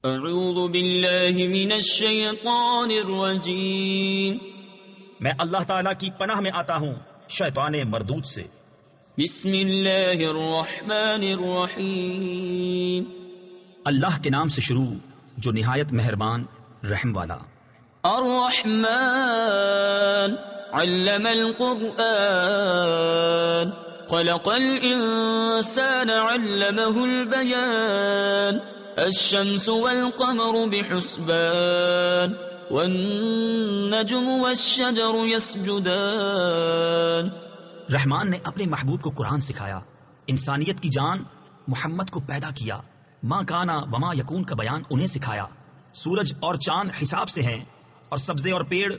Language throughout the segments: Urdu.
اعوذ باللہ من الشیطان الرجیم، میں اللہ تعالیٰ کی پناہ میں آتا ہوں شیطان مردود سے۔ بسم اللہ الرحمن الرحیم، اللہ کے نام سے شروع جو نہایت مہربان رحم والا۔ الرحمن علم القرآن خلق الانسان علمه البیان الشمس والقمر بحسبان والنجم والشجر يسجدان۔ رحمان نے اپنے محبوب کو قرآن سکھایا، انسانیت کی جان محمد کو پیدا کیا، ماں کانا وما یکون کا بیان انہیں سکھایا۔ سورج اور چاند حساب سے ہیں اور سبزے اور پیڑ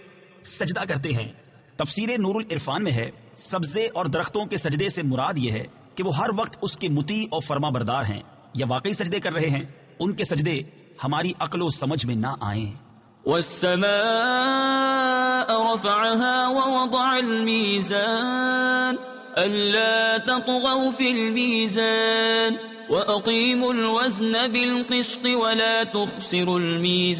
سجدہ کرتے ہیں۔ تفسیر نور العرفان میں ہے، سبزے اور درختوں کے سجدے سے مراد یہ ہے کہ وہ ہر وقت اس کے مطیع اور فرما بردار ہیں یا واقعی سجدے کر رہے ہیں۔ ان کے سجدے ہماری عقل و سمجھ میں نہ آئیں۔ والسماء رفعها ووضع الميزان ألا تطغوا في الميزان وأقيموا الوزن بالقسط ولا تخسروا الميزان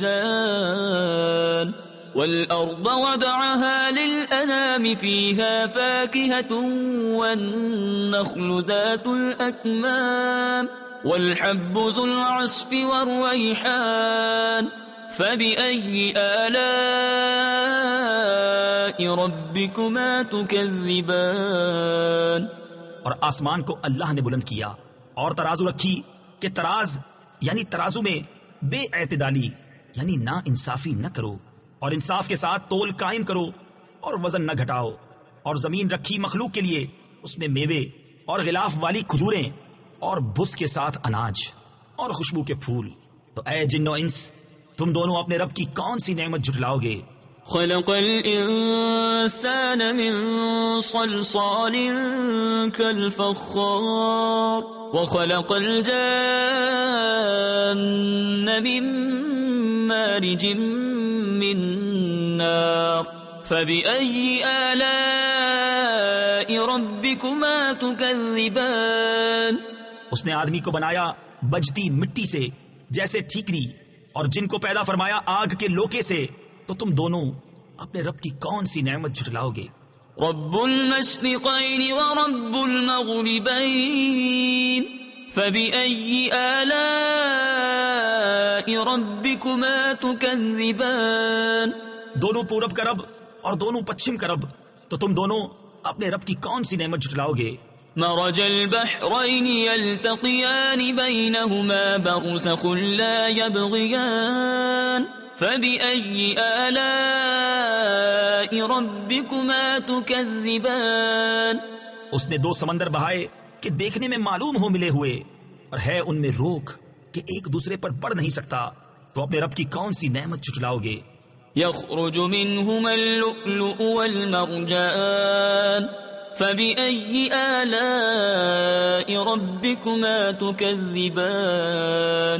والأرض وضعها للأنام فيها فاكهة والنخل ذات الأكمام والحب ذو العصف والريحان فبأي آلاء ربكما تكذبان۔ اور آسمان کو اللہ نے بلند کیا اور ترازو رکھی کہ تراز یعنی ترازو میں بے اعتدالی یعنی نا انصافی نہ کرو، اور انصاف کے ساتھ تول قائم کرو اور وزن نہ گھٹاؤ۔ اور زمین رکھی مخلوق کے لیے، اس میں میوے اور غلاف والی کھجوریں اور بھس کے ساتھ اناج اور خوشبو کے پھول۔ تو اے جن و انس، تم دونوں اپنے رب کی کون سی نعمت جھٹلاؤ گے؟ خلق الانسان من صلصال كالفخار وخلق الجان من مارج من نار فبأي آلاء ربكما تكذبان۔ اس نے آدمی کو بنایا بجتی مٹی سے جیسے ٹھیکری، اور جن کو پیدا فرمایا آگ کے لوکے سے، تو تم دونوں اپنے رب کی کون سی نعمت جھٹلاؤ گے؟ رب المشرقین ورب المغربین فبأي آلاء ربكما تكذبان۔ دونوں پورب کا رب اور دونوں پچھم کا رب، تو تم دونوں اپنے رب کی کون سی نعمت جھٹلاؤ گے؟ مرج البحرین یلتقیان بینہما برزخ لا یبغیان فبأي آلاء ربكما تكذبان۔ اس نے دو سمندر بہائے کہ دیکھنے میں معلوم ہو ملے ہوئے، اور ہے ان میں روک کہ ایک دوسرے پر پڑ نہیں سکتا، تو اپنے رب کی کون سی نعمت جھٹلاؤ گے؟ یخرج منہما اللؤلؤ والمرجان فبأي آلاء ربكما تكذبان۔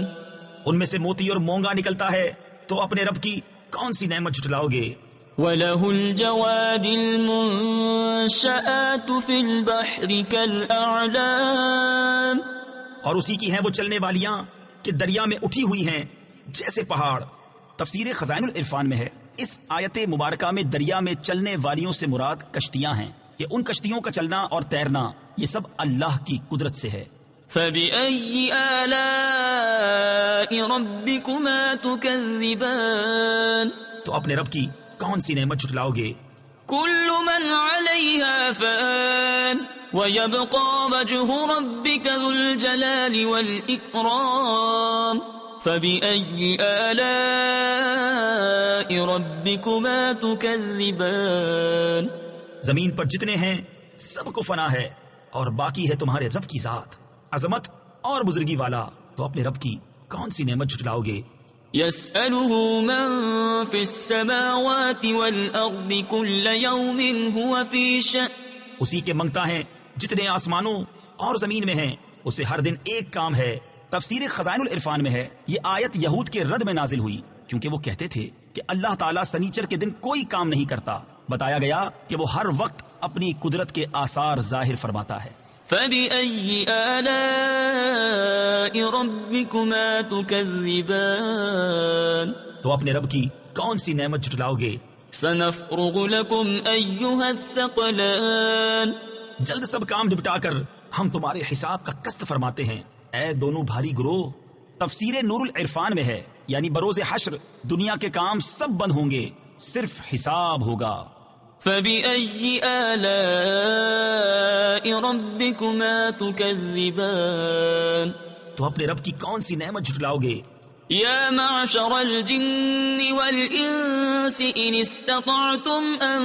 ان میں سے موتی اور مونگا نکلتا ہے، تو اپنے رب کی کون سی نعمت جھٹلاؤ گے؟ وَلَهُ الْجَوَارِ الْمُنشَآتُ فِي الْبَحْرِ كَالْأَعْلَامِ، اور اسی کی ہیں وہ چلنے والیاں کہ دریا میں اٹھی ہوئی ہیں جیسے پہاڑ۔ تفسیر خزائن العرفان میں ہے، اس آیت مبارکہ میں دریا میں چلنے والیوں سے مراد کشتیاں ہیں، کہ ان کشتیوں کا چلنا اور تیرنا یہ سب اللہ کی قدرت سے ہے۔ فَبِأَيِّ آلَاءِ رَبِّكُمَا تُكَذِّبَانِ، تو اپنے رب کی کون سی نعمت جھٹلاؤ گے؟ كُلُّ مَنْ عَلَيْهَا فَانٍ وَيَبْقَى وَجْهُ رَبِّكَ ذُو الْجَلَالِ وَالْإِكْرَامِ فَبِأَيِّ آلَاءِ رَبِّكُمَا تُكَذِّبَانِ۔ زمین پر جتنے ہیں سب کو فنا ہے، اور باقی ہے تمہارے رب کی ذات عظمت اور بزرگی والا، تو اپنے رب کی کون سی نعمت جھٹلاؤ گے؟ يَسْأَلُهُ مَن فِي السَّمَاوَاتِ وَالْأَرْضِ كُلَّ يَوْمٍ هُوَ فِي شَأْنٍ، اسی کے منگتا ہے جتنے آسمانوں اور زمین میں ہیں، اسے ہر دن ایک کام ہے۔ تفسیر خزائن العرفان میں ہے، یہ آیت یہود کے رد میں نازل ہوئی، کیونکہ وہ کہتے تھے کہ اللہ تعالیٰ سنیچر کے دن کوئی کام نہیں کرتا۔ بتایا گیا کہ وہ ہر وقت اپنی قدرت کے آثار ظاہر فرماتا ہے۔ فبأي آلاء ربكما تكذبان تو اپنے رب کی کون سی نعمت جھٹلاؤ گے؟ سنفرغ لكم أيها الثقلان جلد سب کام نپٹا کر ہم تمہارے حساب کا قسط فرماتے ہیں، اے دونوں بھاری گروہ۔ تفسیر نور العرفان میں ہے، یعنی بروز حشر دنیا کے کام سب بند ہوں گے، صرف حساب ہوگا۔ فبأي آلاء ربكما تكذبان تو اپنے رب کی کون سی نعمت جھٹلاؤ گے؟ يا معشر الجن والإنس إن استطعتم أن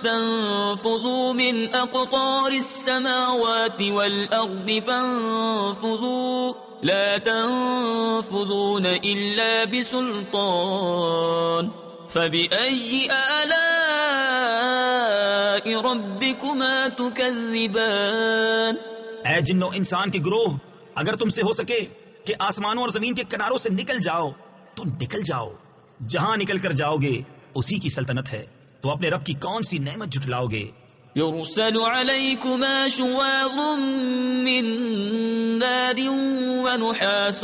تنفذوا من أقطار السماوات والأرض فانفذوا لا تنفذون إلا بسلطان فبأي آلاء ربكما تكذبان اے جنو انسان کے گروہ، اگر تم سے ہو سکے کہ آسمانوں اور زمین کے کناروں سے نکل جاؤ تو نکل جاؤ، جہاں نکل کر جاؤ گے اسی کی سلطنت ہے، تو اپنے رب کی کون سی نعمت جھٹلاؤ گے؟ يرسل عليكما شواظ من نار ونحاس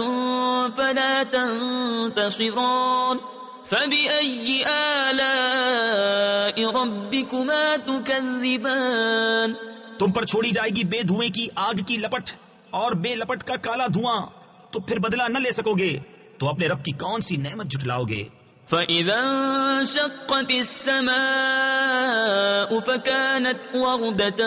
فلا تنتصران فبأي آلاء ربكما تكذبان تم پر چھوڑی جائے گی بے دھوئیں کی آگ کی لپٹ اور بے لپٹ کا کالا دھواں، تو پھر بدلہ نہ لے سکو گے، تو اپنے رب کی کون سی نعمت جھٹلاؤ گے؟ فَإِذَا انشَقَّتِ السَّمَاءُ فَكَانَتْ وَرْدَةً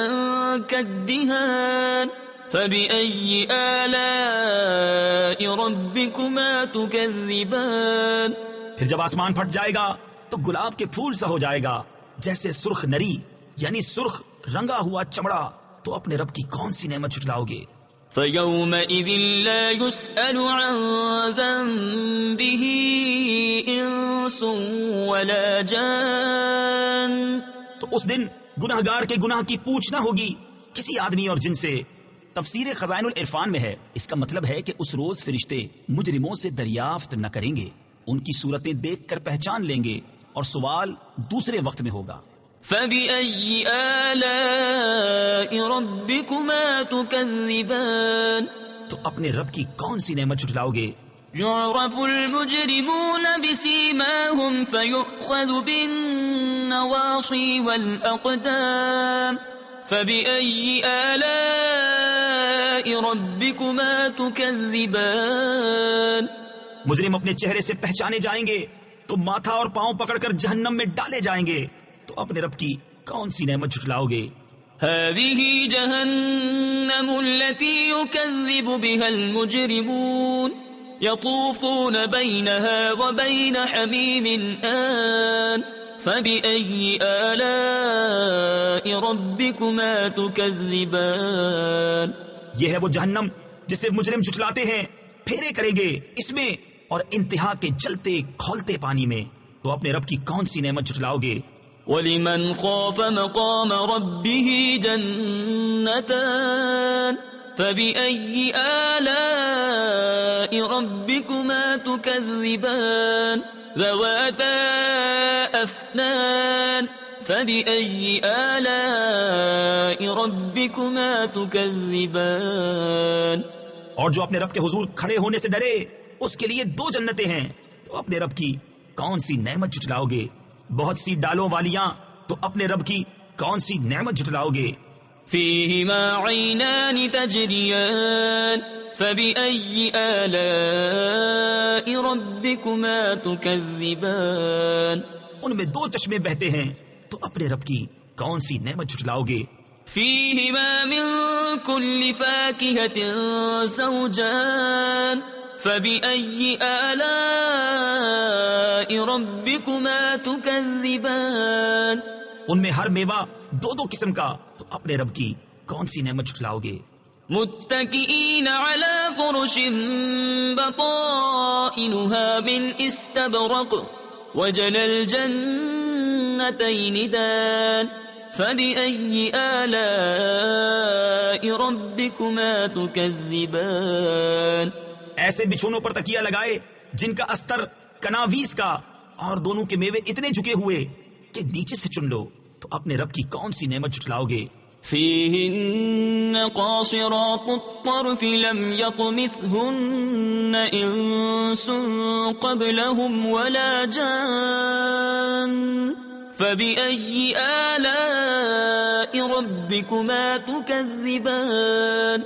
كَالدِّهَانِ فَبِأَيِّ آلَاءِ رَبِّكُمَا تُكَذِّبَانِ پھر جب آسمان پھٹ جائے گا تو گلاب کے پھول سا ہو جائے گا، جیسے سرخ نری یعنی سرخ رنگا ہوا چمڑا، تو اپنے رب کی کون سی نعمت جھٹلاؤ گے؟ فَيَوْمَئِذٍ لَا يُسْأَلُ عَنْ ذَنبِهِ إِنسٌ وَلَا جَانٌ تو اس دن گناہگار کے گناہ کی پوچھ نہ ہوگی کسی آدمی اور جن سے۔ تفسیر خزائن العرفان میں ہے، اس کا مطلب ہے کہ اس روز فرشتے مجرموں سے دریافت نہ کریں گے، ان کی صورتیں دیکھ کر پہچان لیں گے، اور سوال دوسرے وقت میں ہوگا۔ فَبِأَيِّ آلَاءِ رَبِّكُمَا تُكَذِّبَانِ تو اپنے رب کی کون سی نعمت جھٹلاؤ گے؟ يُعْرَفُ الْمُجْرِمُونَ بِسِيمَاهُمْ فَيُؤْخَذُ بِالنَّوَاصِي وَالْأَقْدَامِ فَبِأَيِّ آلَاءِ رَبِّكُمَا تُكَذِّبَانِ مجرم اپنے چہرے سے پہچانے جائیں گے تو ماتھا اور پاؤں پکڑ کر جہنم میں ڈالے جائیں گے، تو اپنے رب کی کون سی نعمت جھٹلاؤ گے؟ هذه جهنم التي يكذب بها المجرمون يطوفون بينها وبين حميم آن فبأي آلاء ربكما تكذبان یہ ہے وہ جہنم جسے مجرم جھٹلاتے ہیں، پھیرے کریں گے اس میں اور انتہا کے جلتے کھولتے پانی میں، تو اپنے رب کی کون سی نعمت جھٹلاؤ گے؟ وَلِمَنْ خَافَ مَقَامَ رَبِّهِ جَنَّتَانِ فَبِأَيِّ آلَاءِ رَبِّكُمَا تُكَذِّبَانِ ذَوَاتَا أَفْنَانٍ فَبِأَيِّ آلَاءِ رَبِّكُمَا تُكَذِّبَانِ اور جو اپنے رب کے حضور کھڑے ہونے سے ڈرے اس کے لیے 2 جنتیں ہیں، تو اپنے رب کی کون سی نعمت جھٹلاؤ گے؟ بہت سی ڈالوں والیاں، تو اپنے رب کی کون سی نعمت جھٹلاؤ گے؟ فِيهِمَا عَيْنَانِ تَجْرِيَانِ فَبِأَيِّ آلَاءِ رَبِّكُمَا تُكَذِّبَانِ ان میں 2 چشمے بہتے ہیں، تو اپنے رب کی کون سی نعمت جھٹلاؤ گے؟ فِيهِمَا مِن كُلِّ فَاكِهَةٍ زَوْجَانِ فَبِأَيِّ آلَاءِ رَبِّكُمَا تُكَذِّبَانِ ان میں ہر میوہ 2 قسم کا، تو اپنے رب کی کون سی نعمت جھٹلاؤ گے؟ متكئين على فرش بطائنها من استبرق وجنى الجنتين دان فبأي آلاء ربكما تكذبان ایسے بچھونوں پر تکیہ لگائے جن کا استر کناویس کا، اور دونوں کے میوے اتنے جھکے ہوئے کہ نیچے سے چن لو، تو اپنے رب کی کون سی نعمت جھٹلاؤ گے؟ فيهن قاصرات الطرف لم يطمثهن إنس قبلهم ولا جان فبأي آلاء ربكما تكذبان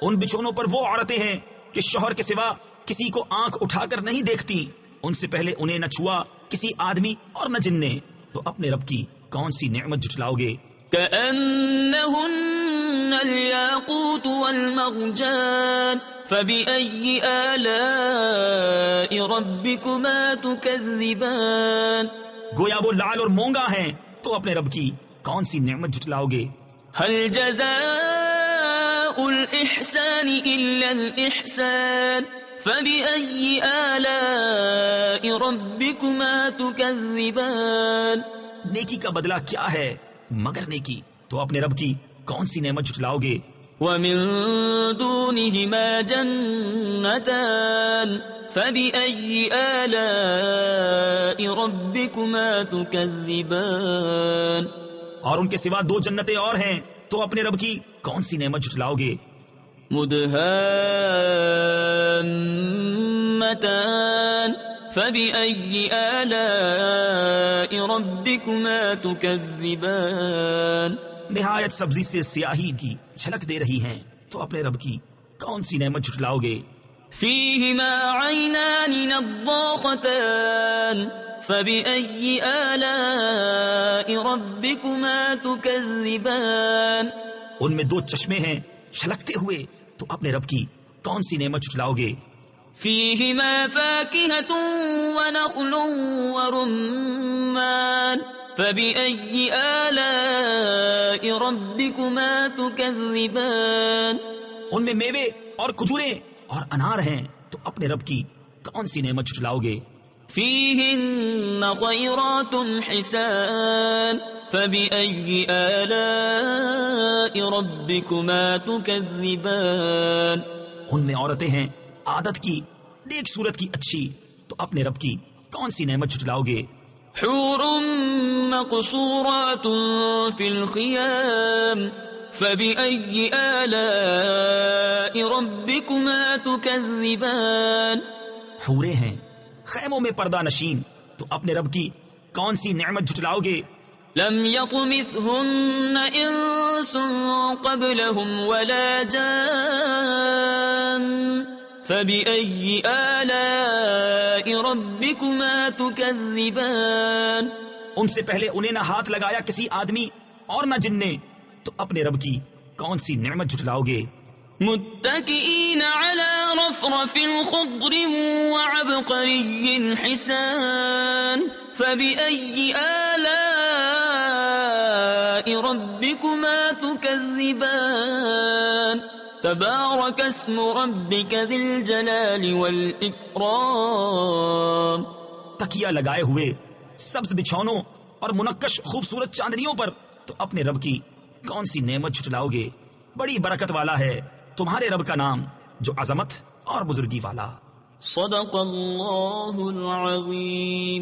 ان بچھونوں پر وہ عورتیں ہیں کہ شوہر کے سوا کسی کو آنکھ اٹھا کر نہیں دیکھتی، ان سے پہلے انہیں نہ چھوا کسی آدمی اور نہ جن نے، تو اپنے رب کی کون سی نعمت جھٹلاؤ گے؟ كأنهن الياقوت والمرجان فبأي آلاء ربكما تكذبان گویا وہ لال اور مونگا ہیں، تو اپنے رب کی کون سی نعمت جھٹلاؤ گے؟ هل جزاء الإحسان إلا الإحسان فبأي آلاء ربكما تكذبان نیکی کا بدلہ کیا ہے مگر نیکی، تو اپنے رب کی کون سی نعمت جھٹلاؤ گے؟ ومن دونهما جنتان فبأي آلاء ربكما تكذبان اور ان کے سوا دو جنتیں اور ہیں، تو اپنے رب کی کون سی نعمت جھٹلاؤ گے؟ مدهامتان فبأي آلاء ربكما تكذبان نہایت سبزی سے سیاہی کی جھلک دے رہی ہیں، تو اپنے رب کی کون سی نعمت جھٹلاؤ گے؟ فيهما عينان نضاختان فبأي آلاء ربكما تكذبان ان میں دو چشمے ہیں چھلکتے ہوئے، تو اپنے رب کی کون سی نعمت جھٹلاؤ گے؟ فيهما فاكهة ونخل ورمان فبأي آلاء ربكما تكذبان ان میں میوے اور کھجوریں اور انار ہیں، تو اپنے رب کی کون سی نعمت جھٹلاؤ گے؟ فيهن خيرات حسان فبأي آلاء ربكما تكذبان ان میں عورتیں ہیں عادت کی نیک صورت کی اچھی، تو اپنے رب کی کون سی نعمت جھٹلاؤ گے؟ حور مقصورات في الخيام فبأي آلاء ربكما تكذبان حوریں ہیں خیموں میں پردہ نشین، تو اپنے رب کی کون سی نعمت جھٹلاؤ گے؟ لم يطمثهن انس قبلهم ولا جان فبأي آلاء ربكما تكذبان ان سے پہلے انہیں نہ ہاتھ لگایا کسی آدمی اور نہ جن نے، تو اپنے رب کی کون سی نعمت جھٹلاؤ گے؟ متكئين على رفرف خضر وعبقري حسان فبأي آلاء ربكما تكذبان تبارك اسم ربك ذي الجلال والإكرام تکیہ لگائے ہوئے سبز بچھونوں اور منقش خوبصورت چاندنیوں پر، تو اپنے رب کی کون سی نعمت جھٹلاؤ گے؟ بڑی برکت والا ہے تمہارے رب کا نام جو عظمت اور بزرگی والا۔ صدق اللہ العظیم۔